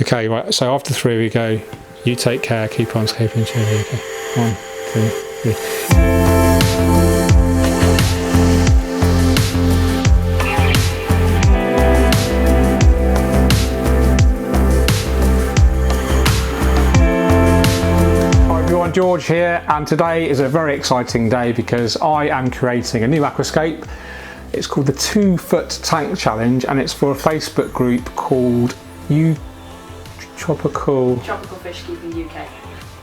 Okay, right, so after 3 we go, you take care, keep on scaping, cheerio. Okay, 1, 2, 3. George here, and today is a very exciting day because I am creating a new aquascape. It's called the 2-foot tank challenge, and it's for a Facebook group called Tropical Fish Keeping UK.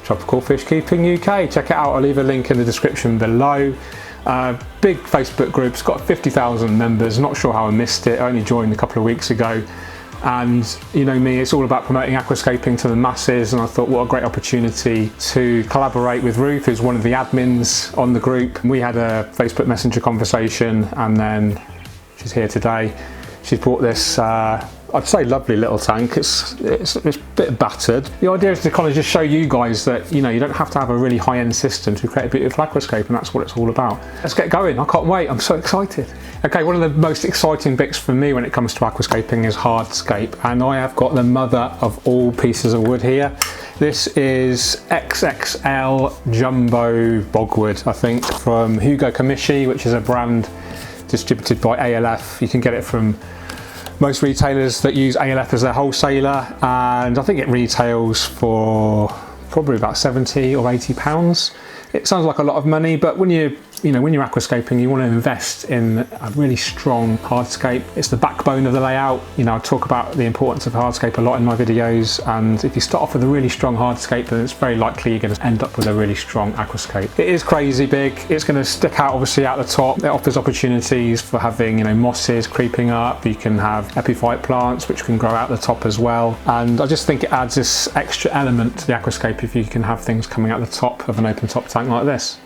Tropical Fish Keeping UK. Check it out. I'll leave a link in the description below. Big Facebook group. It's got 50,000 members. Not sure how I missed it. I only joined a couple of weeks ago. And you know me, it's all about promoting aquascaping to the masses, and I thought what a great opportunity to collaborate with Ruth, who's one of the admins on the group. We had a Facebook Messenger conversation, and then she's here today. She's brought this, I'd say lovely little tank. It's a bit battered. The idea is to kind of just show you guys that, you know, you don't have to have a really high-end system to create a beautiful aquascape, and that's what it's all about. Let's get going. I can't wait. I'm so excited. Okay, one of the most exciting bits for me when it comes to aquascaping is Hardscape, and I have got the mother of all pieces of wood here. This is XXL Jumbo Bogwood, I think, from Hugo Kamishi, which is a brand distributed by ALF. You can get it from most retailers that use ALF as their wholesaler, and I think it retails for probably about 70 or 80 pounds. It sounds like a lot of money, but when you're aquascaping, you want to invest in a really strong hardscape. It's the backbone of the layout. You know, I talk about the importance of hardscape a lot in my videos, and if you start off with a really strong hardscape, then it's very likely you're going to end up with a really strong aquascape. It is crazy big. It's going to stick out obviously out the top. It offers opportunities for having, you know, mosses creeping up. You can have epiphyte plants which can grow out the top as well, and I just think it adds this extra element to the aquascape if you can have things coming out the top of an open top tank like this.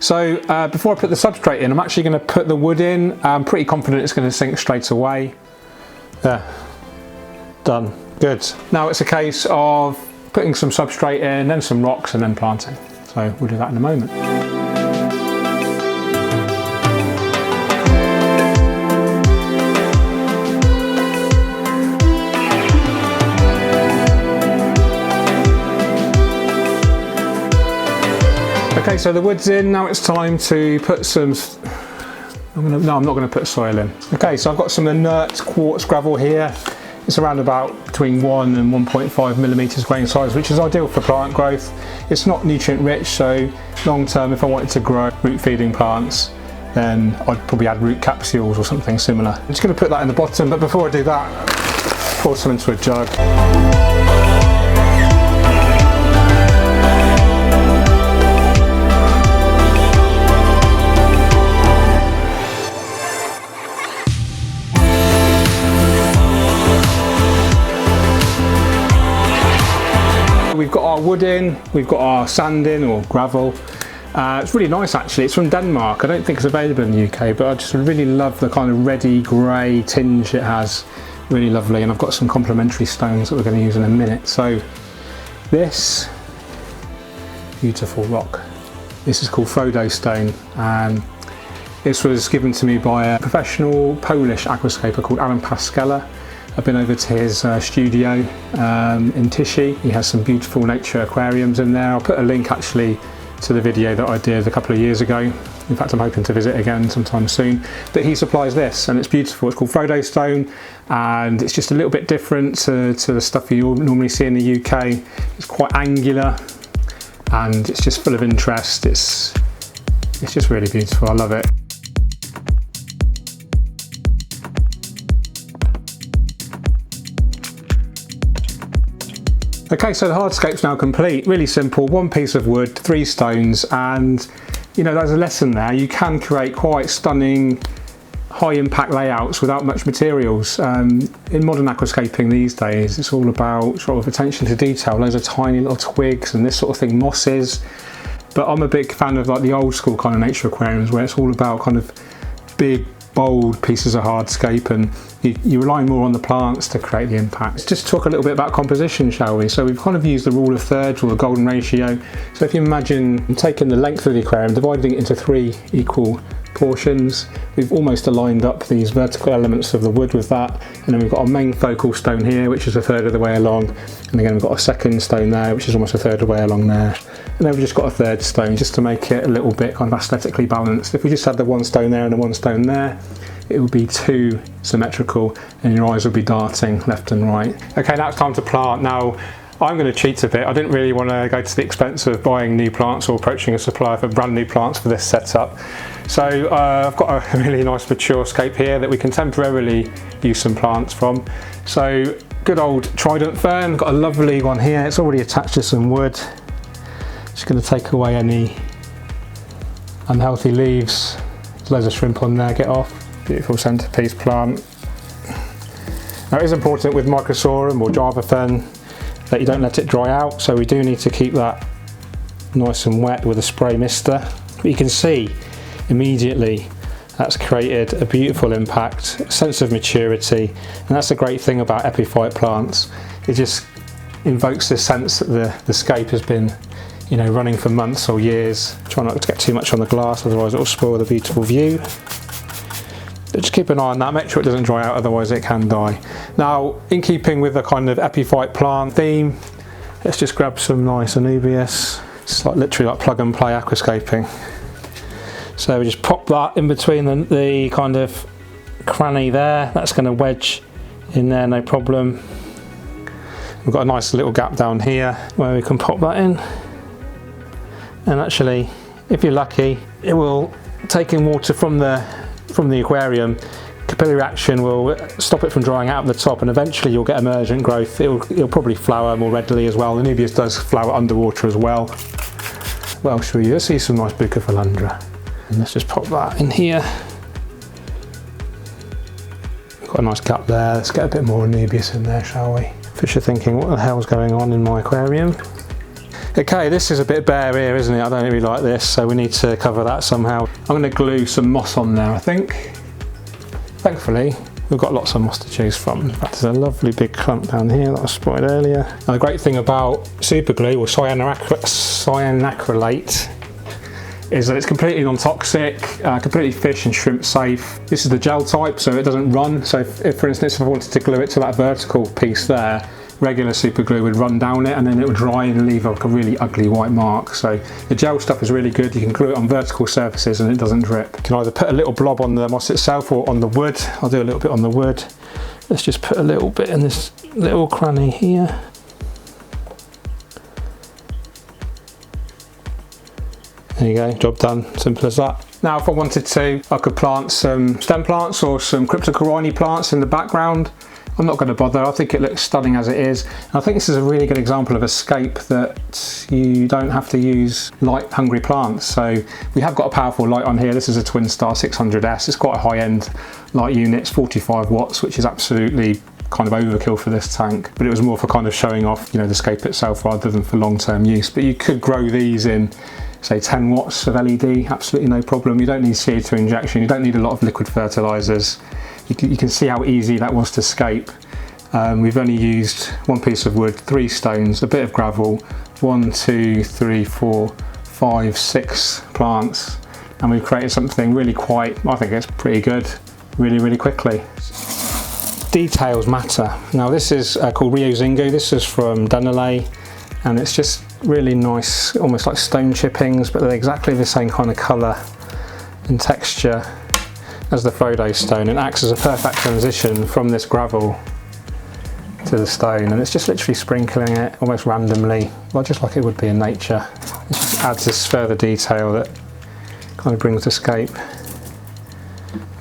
So before I put the substrate in, I'm actually going to put the wood in. I'm pretty confident it's going to sink straight away. There, done, good. Now it's a case of putting some substrate in, then some rocks, and then planting. So we'll do that in a moment. Okay, so the wood's in, now it's time to put some, I'm not going to put soil in. Okay, so I've got some inert quartz gravel here. It's around about between 1 and 1.5 millimeters grain size, which is ideal for plant growth. It's not nutrient rich, so long term, if I wanted to grow root feeding plants, then I'd probably add root capsules or something similar. I'm just going to put that in the bottom, but before I do that, pour some into a jug. We've got our wood in, we've got our sand in, or gravel. It's really nice actually. It's from Denmark. I don't think it's available in the UK, but I just really love the kind of reddy grey tinge it has. Really lovely, and I've got some complementary stones that we're going to use in a minute. So this beautiful rock, this is called Frodo stone, and this was given to me by a professional Polish aquascaper called Alan Pascala. I've been over to his studio in Tichy. He has some beautiful nature aquariums in there. I'll put a link actually to the video that I did a couple of years ago. In fact, I'm hoping to visit again sometime soon. But he supplies this, and it's beautiful. It's called Frodo stone, and it's just a little bit different to the stuff you normally see in the UK. It's quite angular, and it's just full of interest. It's just really beautiful. I love it. Okay, so the hardscape's now complete. Really simple, 1 piece of wood, 3 stones, and you know, there's a lesson there. You can create quite stunning, high impact layouts without much materials. In modern aquascaping these days, it's all about sort of attention to detail, loads of tiny little twigs and this sort of thing, mosses. But I'm a big fan of like the old school kind of nature aquariums where it's all about kind of big, bold pieces of hardscape, and you rely more on the plants to create the impact. Let's just talk a little bit about composition, shall we? So we've kind of used the rule of thirds, or the golden ratio. So if you imagine taking the length of the aquarium, dividing it into 3 equal portions. We've almost aligned up these vertical elements of the wood with that, and then we've got our main focal stone here, which is a third of the way along, and again we've got a second stone there, which is almost a third of the way along there, and then we've just got a third stone just to make it a little bit kind of aesthetically balanced. If we just had the one stone there and the one stone there, it would be too symmetrical and your eyes would be darting left and right. Okay, now it's time to plant. Now, I'm going to cheat a bit. I didn't really want to go to the expense of buying new plants or approaching a supplier for brand new plants for this setup. So I've got a really nice mature scape here that we can temporarily use some plants from. So good old trident fern, got a lovely one here. It's already attached to some wood. Just going to take away any unhealthy leaves. There's loads of shrimp on there, get off. Beautiful centerpiece plant. Now it is important with Microsorum or Java fern that you don't let it dry out, so we do need to keep that nice and wet with a spray mister. But you can see immediately that's created a beautiful impact, a sense of maturity, and that's the great thing about epiphyte plants. It just invokes this sense that the scape has been, you know, running for months or years. Try not to get too much on the glass, otherwise it will spoil the beautiful view. But just keep an eye on that, make sure it doesn't dry out, otherwise it can die. Now, in keeping with the kind of epiphyte plant theme, let's just grab some nice Anubias. It's like literally like plug and play aquascaping. So we just pop that in between the kind of cranny there. That's going to wedge in there, no problem. We've got a nice little gap down here where we can pop that in. And actually, if you're lucky, it will take in water from the aquarium. Capillary action will stop it from drying out at the top, and eventually you'll get emergent growth. It'll probably flower more readily as well. The Anubias does flower underwater as well. What else should we use? Let's see some nice Bucophilandra. And let's just pop that in here. Got a nice gap there. Let's get a bit more Anubias in there, shall we? Fish are thinking, what the hell's going on in my aquarium? Okay, this is a bit bare here, isn't it? I don't really like this, so we need to cover that somehow. I'm going to glue some moss on there, I think. Thankfully, we've got lots of moss to choose from. In fact, there's a lovely big clump down here that I spotted earlier. Now, the great thing about super glue, or cyanacrylate, is that it's completely non-toxic, completely fish and shrimp safe. This is the gel type, so it doesn't run. So if for instance, if I wanted to glue it to that vertical piece there, regular super glue would run down it and then it would dry and leave like a really ugly white mark. So the gel stuff is really good. You can glue it on vertical surfaces and it doesn't drip. You can either put a little blob on the moss itself or on the wood. I'll do a little bit on the wood. Let's just put a little bit in this little cranny here. There you go, job done, simple as that. Now if I wanted to, I could plant some stem plants or some Cryptocorini plants in the background. I'm not going to bother, I think it looks stunning as it is. And I think this is a really good example of a scape that you don't have to use light hungry plants. So we have got a powerful light on here. This is a Twin Star 600S. It's quite a high-end light unit, it's 45 watts, which is absolutely kind of overkill for this tank. But it was more for kind of showing off, you know, the scape itself rather than for long-term use. But you could grow these in, say, 10 watts of LED, absolutely no problem. You don't need CO2 injection, you don't need a lot of liquid fertilizers. You can see how easy that was to scape. We've only used one piece of wood, 3 stones, a bit of gravel, 1, 2, 3, 4, 5, 6 plants, and we've created something really quite, I think it's pretty good, really quickly. Details matter. Now this is called Rio Zingu. This is from Dunelay, and it's just really nice, almost like stone chippings, but they're exactly the same kind of colour and texture as the Frodo stone. It acts as a perfect transition from this gravel to the stone, and it's just literally sprinkling it almost randomly, well, just like it would be in nature. It just adds this further detail that kind of brings the scape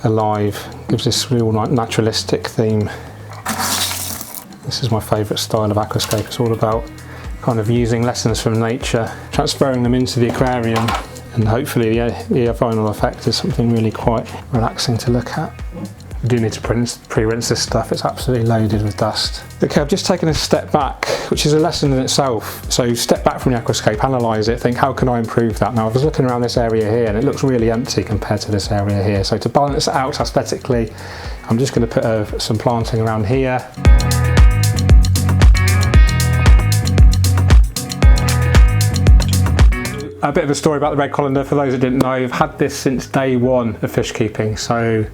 alive, gives this real naturalistic theme. This is my favourite style of aquascape. It's all about kind of using lessons from nature, transferring them into the aquarium, and hopefully the final effect is something really quite relaxing to look at. You do need to pre-rinse this stuff, it's absolutely loaded with dust. Okay, I've just taken a step back, which is a lesson in itself. So step back from the aquascape, analyse it, think how can I improve that? Now I was looking around this area here and it looks really empty compared to this area here. So to balance it out aesthetically, I'm just going to put some planting around here. A bit of a story about the red colander for those that didn't know. I've had this since day one of fish keeping, so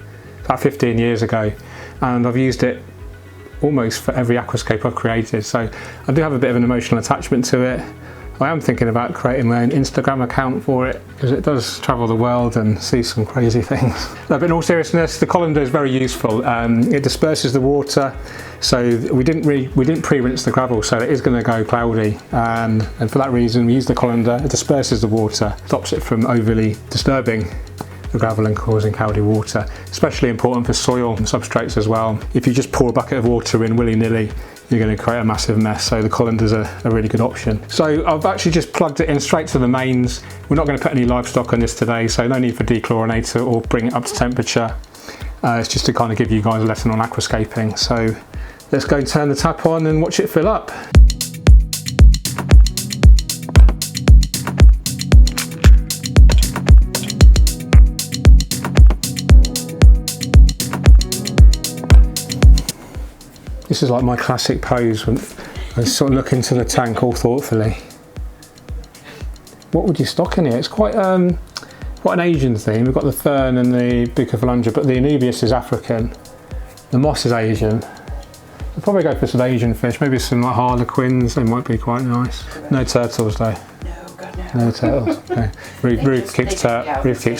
about 15 years ago, and I've used it almost for every aquascape I've created, so I do have a bit of an emotional attachment to it. I am thinking about creating my own Instagram account for it because it does travel the world and see some crazy things. No, but in all seriousness, the colander is very useful. It disperses the water, so we didn't pre-rinse the gravel, so it is going to go cloudy, and for that reason we use the colander. It disperses the water, stops it from overly disturbing the gravel and causing cloudy water. Especially important for soil and substrates as well. If you just pour a bucket of water in willy-nilly, you're going to create a massive mess, so the colander's a really good option. So I've actually just plugged it in straight to the mains. We're not going to put any livestock on this today, so no need for dechlorinator or bring it up to temperature. It's just to kind of give you guys a lesson on aquascaping. So let's go and turn the tap on and watch it fill up. This is like my classic pose when I sort of look into the tank all thoughtfully. What would you stock in here? It's quite an Asian theme. We've got the fern and the Bucophalangia, but the Anubias is African. The moss is Asian. I'll probably go for some Asian fish, maybe some like harlequins, they might be quite nice. No turtles though. No turtles. No. Ruth keeps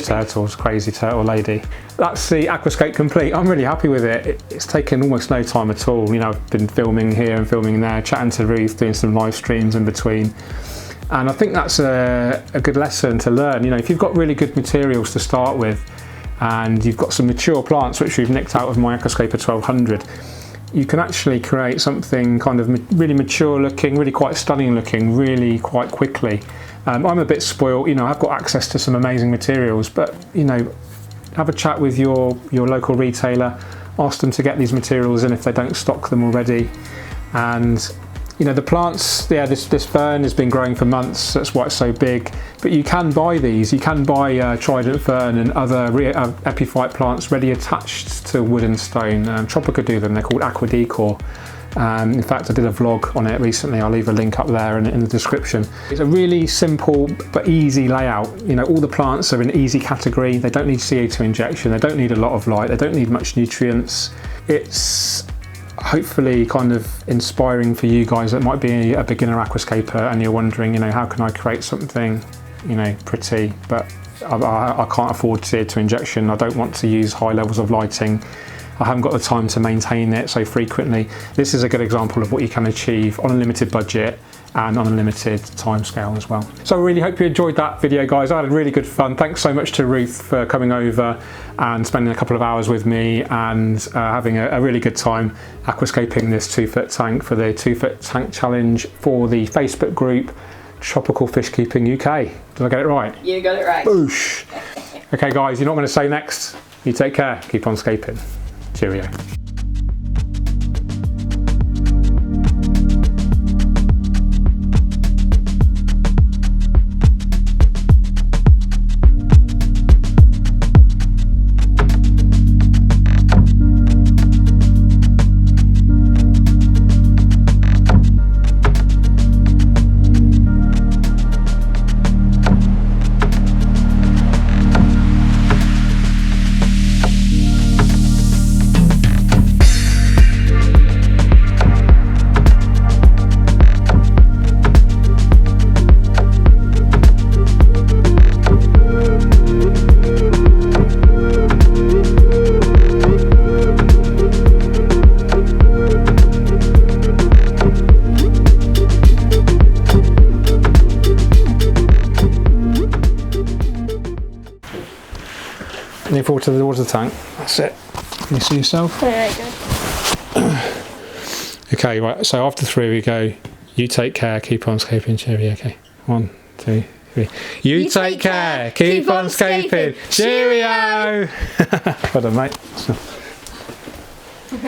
turtles, crazy turtle lady. That's the aquascape complete. I'm really happy with it. It's taken almost no time at all. You know, I've been filming here and filming there, chatting to Ruth, doing some live streams in between. And I think that's a good lesson to learn. You know, if you've got really good materials to start with, and you've got some mature plants which we've nicked out of my Aquascape 1200, you can actually create something kind of really mature looking, really quite stunning looking, really quite quickly. I'm a bit spoiled, you know, I've got access to some amazing materials, but you know, have a chat with your local retailer, ask them to get these materials in if they don't stock them already. And you know, the plants, yeah, this fern has been growing for months, that's why it's so big, but you can buy these, you can buy trident fern and other epiphyte plants ready attached to wood and stone. Tropica do them, they're called aqua decor. In fact, I did a vlog on it recently. I'll leave a link up there in the description. It's a really simple but easy layout. You know, all the plants are in easy category. They don't need CO2 injection. They don't need a lot of light. They don't need much nutrients. It's hopefully kind of inspiring for you guys that might be a beginner aquascaper and you're wondering, you know, how can I create something, you know, pretty, but I can't afford CO2 injection. I don't want to use high levels of lighting. I haven't got the time to maintain it so frequently. This is a good example of what you can achieve on a limited budget and on a limited time scale as well. So I really hope you enjoyed that video, guys. I had really good fun. Thanks so much to Ruth for coming over and spending a couple of hours with me and having a really good time aquascaping this 2-foot tank for the 2-foot tank challenge for the Facebook group Tropical Fish Keeping UK. Did I get it right? You got it right. Boosh. Okay guys, you're not going to say next. You take care, keep on scaping. Cheerio. Lean forward towards the tank. That's it. Can you see yourself? Alright, good. Okay, right. So after 3 we go. You take care. Keep on scaping. Cheerio. Okay. 1, 2, 3. You take care. Keep on scaping. Cheerio. Well done, mate.